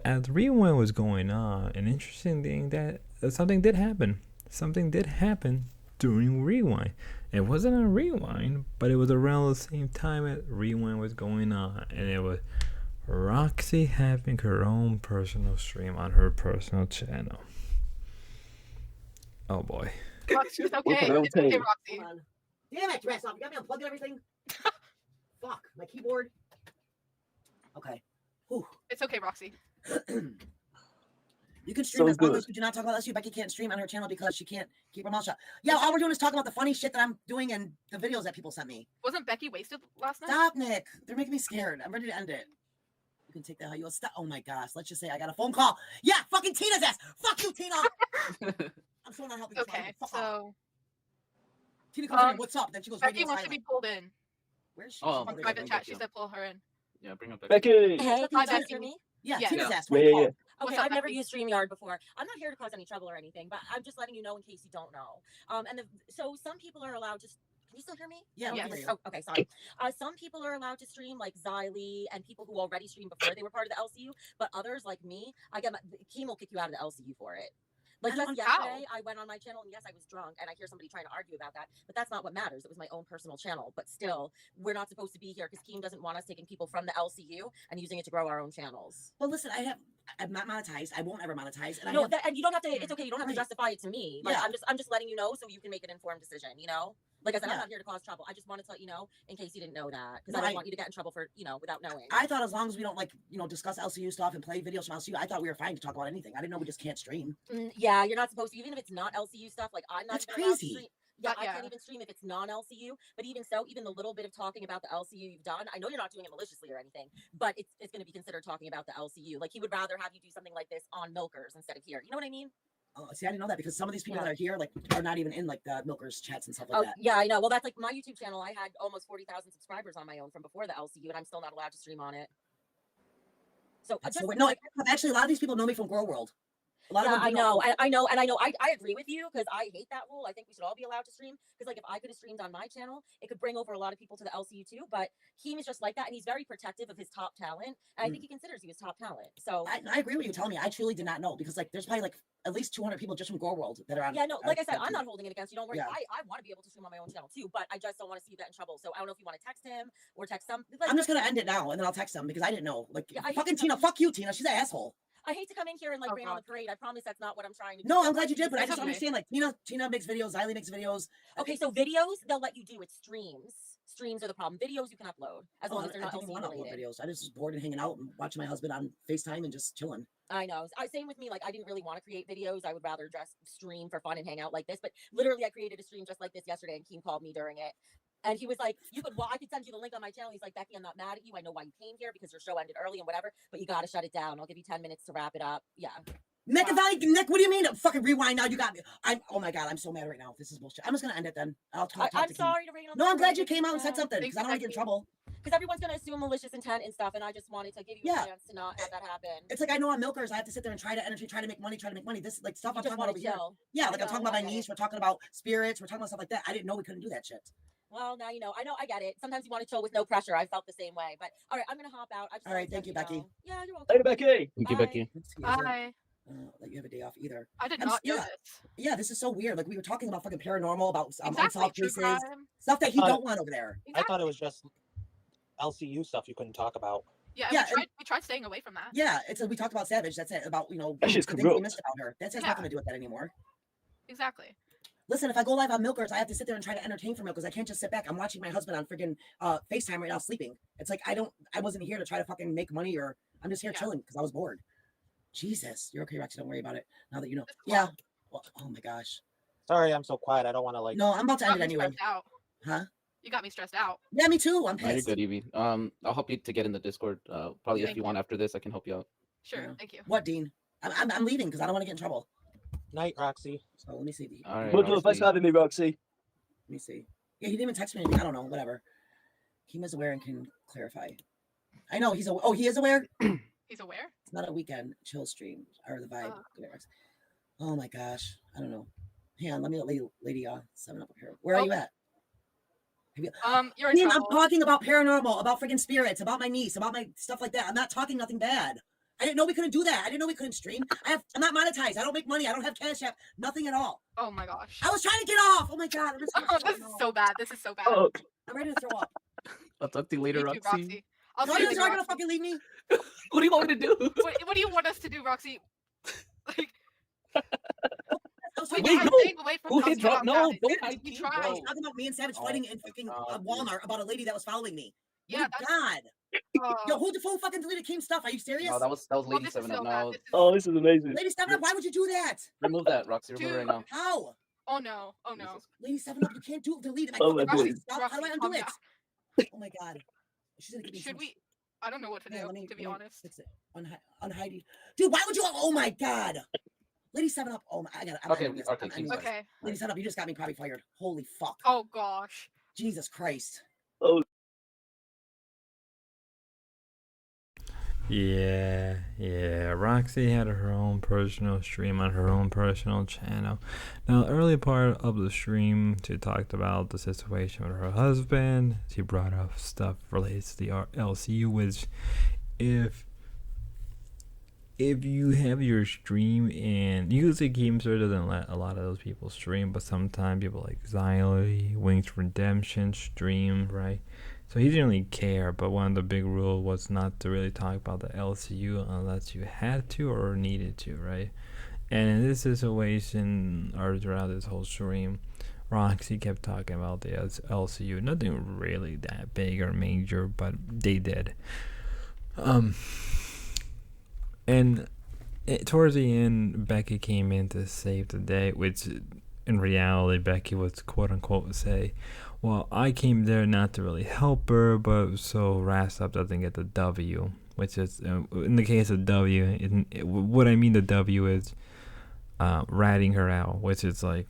as Rewind was going on, an interesting thing that something did happen. Something did happen during Rewind. It wasn't on Rewind, but it was around the same time that Rewind was going on. And it was Roxy having her own personal stream on her personal channel. Oh boy. Roxy, it's okay. It's okay, Roxy. Damn it, dress up. You got me unplugged and everything? Fuck, my keyboard. Okay. Whew. It's okay, Roxy. You can stream as long as you do not talk about LSU. Becky can't stream on her channel because she can't keep her mouth shut. Yeah, all we're doing is talking about the funny shit that I'm doing and the videos that people sent me. Wasn't Becky wasted last night? Stop, Nick. They're making me scared. I'm ready to end it. You can take that how you will. Stop. Oh my gosh. Let's just say I got a phone call. Yeah, fucking Tina's ass. Fuck you, Tina. I'm so not helping. Okay, so Tina comes in. What's up? Then she goes. Becky wants to be pulled in. Where's she? On private chat, she said pull her in. Yeah, bring up Becky. Hey, can you guys hear me? Yeah, Yeah. Tina's ass. Yeah. Okay, I've never used StreamYard before. I'm not here to cause any trouble or anything, but I'm just letting you know in case you don't know. So some people are allowed to you still hear me? Yeah, we Yes. can hear you. Oh, okay, sorry. Some people are allowed to stream, like Xylee and people who already streamed before they were part of the LCU, but others like me, Keem will kick you out of the LCU for it. Like just yesterday, I went on my channel and yes, I was drunk and I hear somebody trying to argue about that, but that's not what matters. It was my own personal channel, but still, we're not supposed to be here because Keem doesn't want us taking people from the LCU and using it to grow our own channels. Well, listen, I'm not monetized. I won't ever monetize. And No, and you don't have to. It's okay. You don't have to Right. justify it to me. Like Yeah. I'm just letting you know so you can make an informed decision. You know, like I said, I'm Yeah. not here to cause trouble. I just wanted to let you know in case you didn't know that because No, I don't I- want you to get in trouble for without knowing. I thought as long as we don't discuss LCU stuff and play videos from LCU, I thought we were fine to talk about anything. I didn't know we just can't stream. Yeah, you're not supposed to, even if it's not LCU stuff. Like I'm not That's even allowed to crazy. stream. Yeah, I can't even stream if it's non-LCU. But even so, even the little bit of talking about the LCU you've done, I know you're not doing it maliciously or anything, but it's going to be considered talking about the LCU. Like he would rather have you do something like this on Milkers instead of here. You know what I mean? Oh, see, I didn't know that because some of these people that are here are not even in like the Milkers chats and stuff like Oh, that. yeah, I know. Well, that's like my YouTube channel. I had almost 40,000 subscribers on my own from before the LCU, and I'm still not allowed to stream on it. So That's just, so weird. No, actually, a lot of these people know me from Grow World. A lot of them I do know. I agree with you because I hate that rule. I think we should all be allowed to stream because, like, if I could have streamed on my channel, it could bring over a lot of people to the LCU too. But Keem is just like that, and he's very protective of his top talent. And I think he considers you his top talent. So I agree with you telling me. I truly did not know because like there's probably like at least 200 people just from Grow World that are on. Yeah, no, like I said, I'm not holding it against you. Don't worry. Yeah. I want to be able to stream on my own channel too, but I just don't want to see you get in trouble. So I don't know if you want to text him or text some. Like, I'm just gonna end it now and then I'll text them because I didn't know. Like Yeah, I hate fucking to Tina, fuck you, Tina. She's an asshole. I hate to come in here and like rain on the parade. I promise that's not what I'm trying to do. No, I I'm glad want you did, but I to just be- understand like Tina makes videos, Xylee makes videos. Okay, so videos they'll let you do. It's streams. Streams are the problem. Videos you can upload as long as they're I not didn't LCU want to upload related. videos. I was just bored and hanging out and watching my husband on FaceTime and just chilling. I know. Same with me. Like, I didn't really want to create videos. I would rather just stream for fun and hang out like this. But literally, I created a stream just like this yesterday, and Keem called me during it. And he was like, I could send you the link on my channel. He's like, Becky, I'm not mad at you. I know why you came here because your show ended early and whatever, but you got to shut it down. I'll give you 10 minutes to wrap it up. Yeah. Nick, what do you mean? Fucking rewind now. You got me. Oh my God, I'm so mad right now. This is bullshit. I'm just going to end it then. I'll talk I'm to Keem. sorry to rain on No, the I'm glad parade. you came out and said something because I don't want to get in trouble. Because everyone's going to assume malicious intent and stuff, and I just wanted to give you a chance to not have that happen. It's like I know on Milkers, I have to sit there and try to make money. This like stuff You I'm just talking about wanna over here. chill. Yeah, I like I'm talking know, about I my get niece. it. We're talking about spirits. We're talking about stuff like that. I didn't know we couldn't do that shit. Well, now you know. I get it. Sometimes you want to chill with no pressure. I felt the same way. But all right, I'm going to hop out. I just All right, thank you, Becky. Yeah, you're welcome. Later, Becky. Thank you, Becky. Bye. That you have a day off either. I did I'm not know yeah. this. Yeah, this is so weird. Like we were talking about fucking paranormal, about Exactly, unsolved true cases, crime. stuff that he don't want over there. I thought it was just LCU stuff you couldn't talk about. Yeah, Yeah, we tried staying away from that. Yeah, it's we talked about Savage. That's it. About That shit's the things we gross. missed about her. That has Yeah. nothing to do with that anymore. Exactly. Listen, if I go live on Milkers, I have to sit there and try to entertain for Milkers. I can't just sit back. I'm watching my husband on freaking FaceTime right now, sleeping. It's like I wasn't here to try to fucking make money, or I'm just here chilling because I was bored. Jesus, you're okay, Rexy. Don't worry about it. Now that you know. Yeah. Well, oh my gosh. Sorry, I'm so quiet. I don't want to like. No, I'm about to You end got it me anyway. stressed out. Huh? You got me stressed out. Yeah, me too. I'm No, you're pissed. good, Evie. I'll help you to get in the Discord. Probably Thank if you want after this, I can help you out. Sure, Yeah. thank you. What, Dean? I'm leaving because I don't want to get in trouble. Night, Roxy. So let me see. Dean. All right, What's up? Thanks for having me, Roxy. Let me see. Yeah, he didn't even text me anything. I don't know. Whatever. He is aware and can clarify. I know he's aware. Oh, he is aware. He's aware? It's not a weekend chill stream or the vibe. Oh my gosh. I don't know. Hang on. Let me let Lady 7 up here. Where are you at? You're in I'm trouble. talking about paranormal, about freaking spirits, about my niece, about my stuff like that. I'm not talking nothing bad. I didn't know we couldn't do that. I didn't know we couldn't stream. I'm not monetized. I don't make money. I don't have cash app. Nothing at all. Oh my gosh. I was trying to get off. Oh my God. I'm, This is so bad. This is so bad. Oh, I'm ready to throw up. I'll talk to you later, Me too, Roxy. Roxy. I'll No, see you're you not later, gonna fucking leave me. What do you want me to do? What do you want us to do, Roxy? Like, we Wait, tried no. staying away from Who us hit about drop? No, Savage. don't hide We me, tried. bro. He's talking about me and Savage fighting in fucking Walmart about a lady that was following me. Yeah, My that's- God. Yo, who the fool fucking deleted Keem's stuff? Are you serious? No, that was Lady this is 7 Up. so No, bad. This is- Oh, this is amazing. Lady 7 Up, why would you do that? remove that, Roxy. Remove it right now. How? Oh no. Oh no. Lady 7 Up, you can't delete it. Oh my fucking goodness. stuff. How do I Roxy, undo calm it? Oh my God. She's gonna give me Should some- we? I don't know what to do, Yeah, let me to be honest. fix it. Unhiding. Dude, why would you? Oh my God. Lady 7 Up. Oh my, I got it. Okay, okay, I'm Okay. Lady 7 Up, you just got me probably fired. Holy fuck. Oh gosh. Jesus Christ. Yeah. Roxy had her own personal stream on her own personal channel. Now, the early part of the stream, she talked about the situation with her husband. She brought up stuff related to the LCU, which if you have your stream, and usually Keemstar doesn't let a lot of those people stream, but sometimes people like Xylee, Wings Redemption stream, right? So he didn't really care, but one of the big rules was not to really talk about the LCU unless you had to or needed to, right? And in this situation, or throughout this whole stream, Roxy kept talking about the LCU. Nothing really that big or major, but they did. And towards the end, Becky came in to save the day, which in reality, Becky was quote unquote say, well, I came there not to really help her, but so Rastop doesn't get the W, which is, in the case of W, what I mean the W is ratting her out, which is like,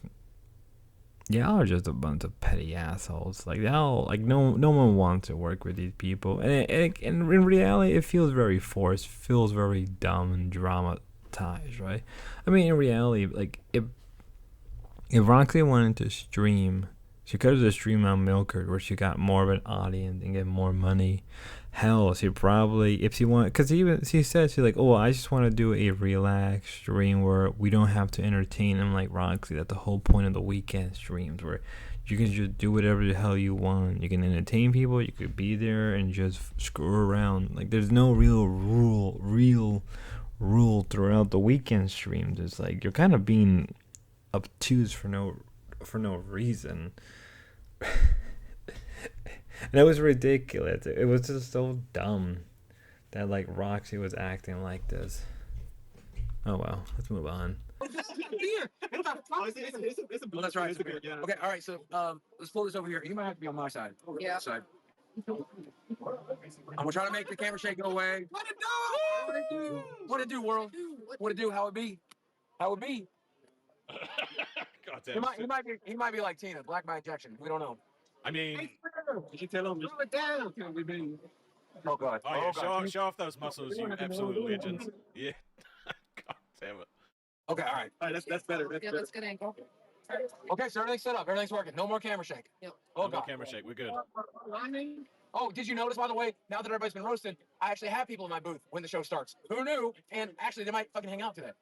y'all are just a bunch of petty assholes. Like, y'all, like, no one wants to work with these people. And in reality, it feels very forced, feels very dumb and dramatized, right? I mean, in reality, like, if Roxy wanted to stream, she could have just streamed on Milker, where she got more of an audience and get more money. Hell, she probably, if she wanted, because she said, she's like, oh, I just want to do a relaxed stream where we don't have to entertain them like Roxy. That's the whole point of the weekend streams, where you can just do whatever the hell you want. You can entertain people, you could be there and just screw around. Like, there's no real rule throughout the weekend streams. It's like, you're kind of being obtuse for no reason. And it was ridiculous. It was just so dumb that like Roxy was acting like this. Oh well, let's move on. Oh, that's right. Okay, all right. So let's pull this over here. You might have to be on my side. Yeah. Side. I'm gonna try to make the camera shake go away. What it do? What it do, world? What it do? How it be? How it be? God damn. He might be like Tina, black by injection. We don't know. I mean, you should tell him. Throw it down. Oh god. Oh yeah, show off those muscles, you absolute legends. Yeah. God damn it. Okay, all right. All right, that's better. That's good angle. Okay, so everything's set up. Everything's working. No more camera shake. Yep. Oh no god. more camera shake. We're good. Oh, did you notice, by the way, now that everybody's been roasted, I actually have people in my booth when the show starts. Who knew? And actually, they might fucking hang out today.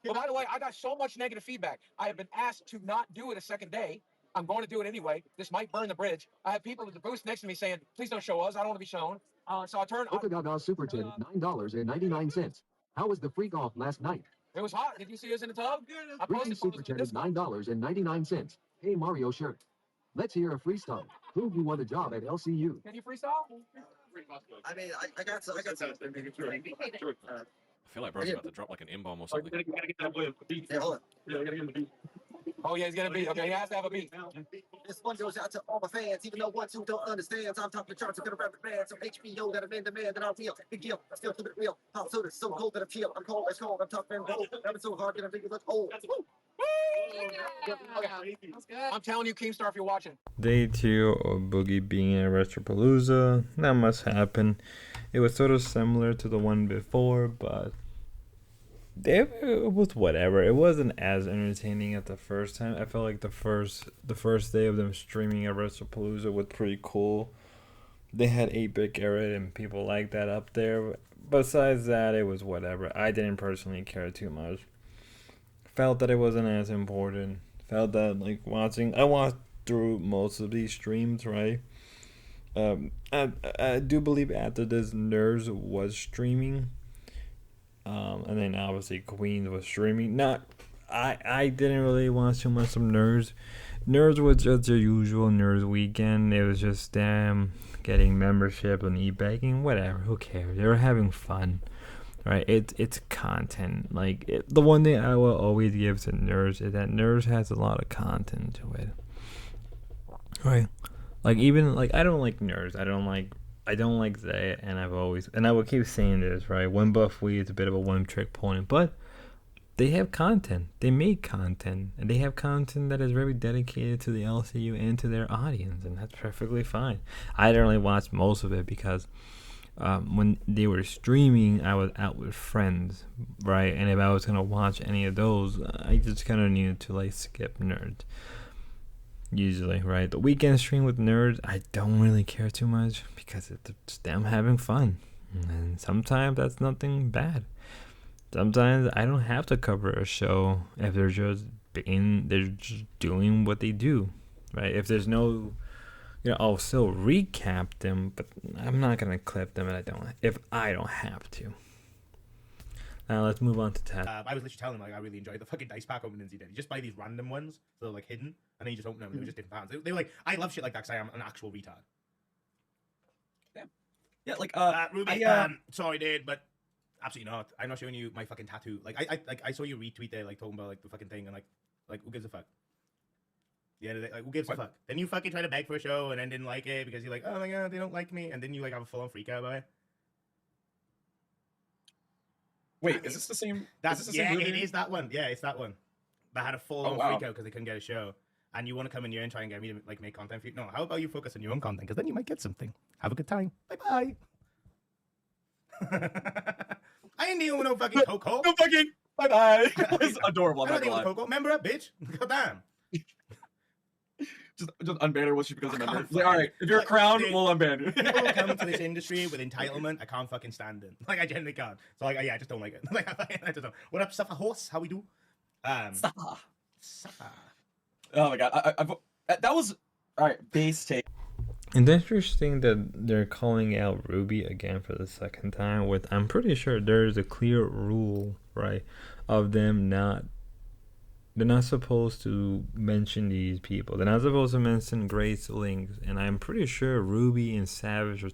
But by the way, I got so much negative feedback. I have been asked to not do it a second day. I'm going to do it anyway. This might burn the bridge. I have people at the booth next to me saying, please don't show us. I don't want to be shown. So I turned. Okagaga Super Chin, $9.99. How was the freak off last night? It was hot. Did you see us in the tub? I Free posted Super Chin is $9.99. Hey Mario shirt. Let's hear a freestyle. Prove you won a job at LCU. Can you freestyle? I mean, I got some. I feel like bro's about to drop like an M-bomb or something. Hey, hold on. Oh yeah, he's gonna beat. Okay, he has to have a beat. This one goes out to all my fans, even though one, two don't understand. I'm talking charts, I'm gonna rap the band. So HBO got a man demand that I'll feel. Big deal, I still keep it real. Hot soda, so cold that I chill. I'm cold, it's cold, I'm tough and bold. Rapping so hard that I think it looks old. I'm telling you, Keemstar, if you're watching. Day 2 of Boogie being at Retropalooza. Not much happened. It was sort of similar to the one before, but it was whatever. It wasn't as entertaining as the first time. I felt like the first day of them streaming at Retropalooza was pretty cool. They had 8-bit era and people like that up there. Besides that, it was whatever. I didn't personally care too much. Felt that it wasn't as important. Felt that like I watched through most of these streams, right? I do believe after this Nerds was streaming. And then obviously Queens was streaming. I didn't really watch too much of Nerds. Nerds was just their usual Nerds weekend. It was just them getting membership and e-bagging, whatever. Who cares? They were having fun, right? It's content. Like the one thing I will always give to Nerds is that Nerds has a lot of content to it, right? Like even like I don't like Nerds. I don't like that, and I will keep saying this, right? One Buff Wee is a bit of a one-trick pony, but they have content. They make content, and they have content that is very dedicated to the LCU and to their audience, and that's perfectly fine. I didn't really watch most of it because when they were streaming, I was out with friends, right? And if I was gonna watch any of those, I just kind of needed to like skip Nerds. Usually, right? The weekend stream with Nerds, I don't really care too much because it's them having fun, and sometimes that's nothing bad. Sometimes I don't have to cover a show if they're just doing what they do, right? If there's no, I'll still recap them, but I'm not gonna clip them if I don't have to. Now let's move on to Ted. I was literally telling him like I really enjoyed the fucking dice pack openings he did. You just buy these random ones, so they're like hidden, and then you just open them. And they were just different patterns. They were like, I love shit like that because I am an actual retard. Yeah, like Ruby. Sorry, dude, but absolutely not. I'm not showing you my fucking tattoo. Like I saw you retweet there, like talking about like the fucking thing, and like who gives a fuck? Yeah, like who gives a fuck? Then you fucking try to beg for a show and then didn't like it because you're like, oh my god, they don't like me, and then you like have a full on freak out about it. Wait, is this the same? That's is this the same movie? It is that one. Yeah, it's that one. That had a full on freak out because they couldn't get a show, and you want to come in here and try and get me to like make content for you. No, how about you focus on your own content because then you might get something. Have a good time. Bye bye. I ain't dealing with no fucking Coco. No fucking bye bye. It's adorable. I'm not dealing with Coco. Member up, bitch. Goddamn. Just unban her once she becomes a member. Like, all right, if you're a crown, we'll unban you. People who come to this industry with entitlement, I can't fucking stand it. Like I genuinely can't. So like, I just don't like it. Like I just don't. What up, Safa Horse? How we do? Safa. Oh my god, that was all right. Base take. It's interesting that they're calling out Ruby again for the second time. I'm pretty sure there's a clear rule, right, of them not. They're not supposed to mention these people. They're not supposed to mention Grace Links, and I'm pretty sure Ruby and Savage are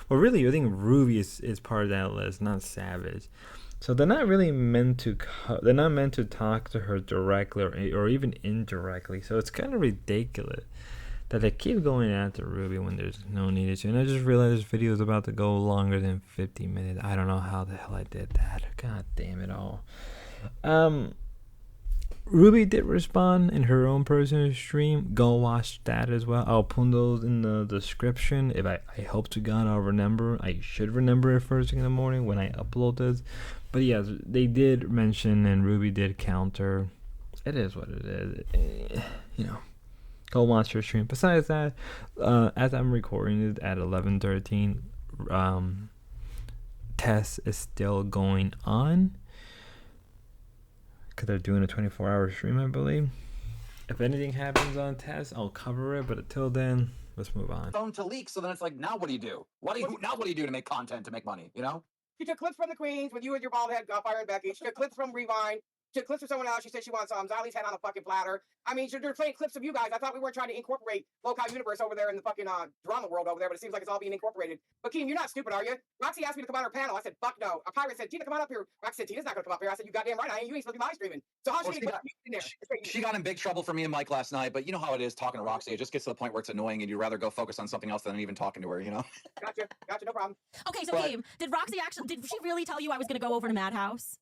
well, really, I think Ruby is part of that list, not Savage. So they're not really meant to. They're not meant to talk to her directly or even indirectly. So it's kind of ridiculous that they keep going after Ruby when there's no need to. And I just realized this video is about to go longer than 50 minutes. I don't know how the hell I did that. God damn it all. Ruby did respond in her own personal stream. Go watch that as well. I'll put those in the description. If I hope to God I'll remember. I should remember it first thing in the morning when I upload this. But yeah, they did mention and Ruby did counter. It is what it is. Go watch her stream. Besides that, as I'm recording it at 11:13, test is still going on. Because they're doing a 24-hour stream, I believe. If anything happens on test, I'll cover it. But until then, let's move on. Phone to leak, so then it's like, now what do you do? What do you do to make content to make money? You know? She took clips from the Queens with you and your bald head got fired, Becky. She took clips from Rewind. She took clips from someone else. She said she wants Zali's head on a fucking platter. I mean, they're playing clips of you guys. I thought we weren't trying to incorporate lolcow universe over there in the fucking drama world over there, but it seems like it's all being incorporated. But Keem, you're not stupid, are you? Roxy asked me to come on her panel. I said, fuck no. A pirate said, Tina, come on up here. Roxy said, Tina's not going to come up here. I said, you goddamn right. You ain't supposed to be live streaming. So how's she going to get in there? She got in big trouble for me and Mike last night, but you know how it is talking to Roxy. It just gets to the point where it's annoying and you'd rather go focus on something else than even talking to her, you know? Gotcha, no problem. Okay, so Keem, did she really tell you I was going to go over to Madhouse?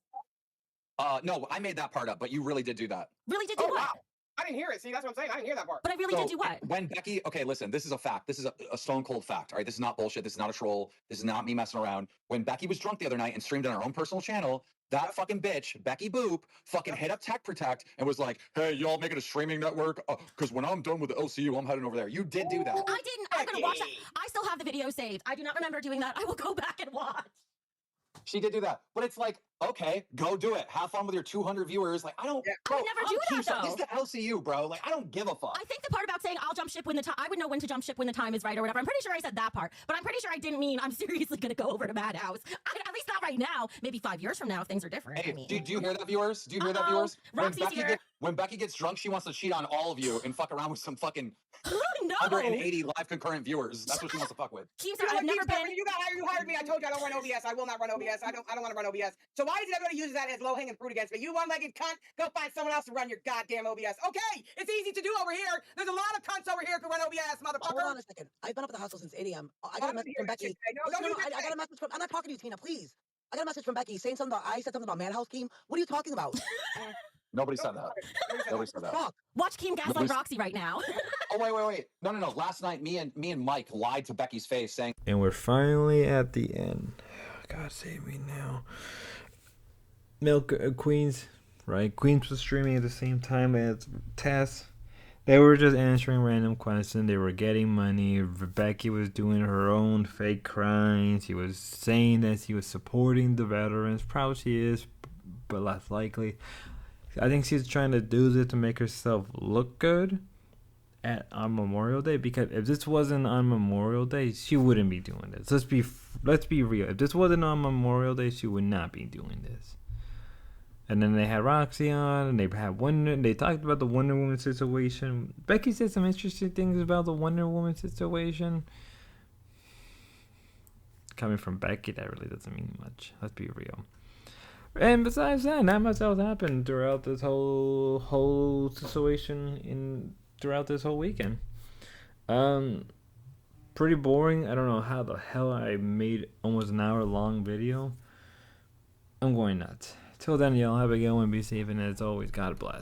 No, I made that part up, but you really did do that. Really did do what? Wow. I didn't hear it. See, that's what I'm saying. I didn't hear that part. But I really did do what? When Becky, okay, listen, this is a fact. This is a stone cold fact, all right? This is not bullshit. This is not a troll. This is not me messing around. When Becky was drunk the other night and streamed on her own personal channel, that fucking bitch, Becky Boop, fucking hit up Tech Protect and was like, hey, y'all making a streaming network? Because when I'm done with the LCU, I'm heading over there. You did do that. I didn't. I'm going to watch that. I still have the video saved. I do not remember doing that. I will go back and watch. She did do that. But it's like, okay, go do it. Have fun with your 200 viewers. Like, I would never do that, though. This is the LCU, bro. Like, I don't give a fuck. I think the part about saying I'll jump ship when the time, I would know when to jump ship when the time is right or whatever. I'm pretty sure I said that part. But I'm pretty sure I didn't mean I'm seriously going to go over to Madhouse. At least not right now. Maybe 5 years from now if things are different. Hey, do you hear that, viewers? Do you hear that, viewers? When Becky gets drunk, she wants to cheat on all of you and fuck around with some fucking 180 live concurrent viewers. That's what she wants to fuck with. I've never been. You hired me. I told you I don't run OBS. I will not run OBS. I don't want to run OBS. So why is everybody using that as low-hanging fruit against me? You one-legged cunt. Go find someone else to run your goddamn OBS. Okay, it's easy to do over here. There's a lot of cunts over here who can run OBS, motherfucker. Hold on a second. I've been up at the hostel since 8 a.m. I got a message from Becky. I got a message from. I'm not talking to you, Tina. Please. I got a message from Becky saying something about. I said something about Madhouse team. What are you talking about? Nobody said that. Nobody said that. Watch Keem gaslight Nobody's- Roxy right now. Oh wait. No. Last night, me and Mike lied to Becky's face, saying. And we're finally at the end. God save me now. Milk Queens, right? Queens was streaming at the same time as Tess. They were just answering random questions. They were getting money. Becky was doing her own fake crimes. She was saying that she was supporting the veterans. Probably she is, but less likely. I think she's trying to do this to make herself look good on Memorial Day, because if this wasn't on Memorial Day, she wouldn't be doing this. Let's be real. If this wasn't on Memorial Day, she would not be doing this. And then they had Roxy on, and they talked about the Wonder Woman situation. Becky said some interesting things about the Wonder Woman situation. Coming from Becky, that really doesn't mean much. Let's be real. And besides that, not much else happened throughout this whole situation throughout this whole weekend. Pretty boring. I don't know how the hell I made almost an hour long video. I'm going nuts. Till then, y'all have a good one. Be safe, and as always, God bless.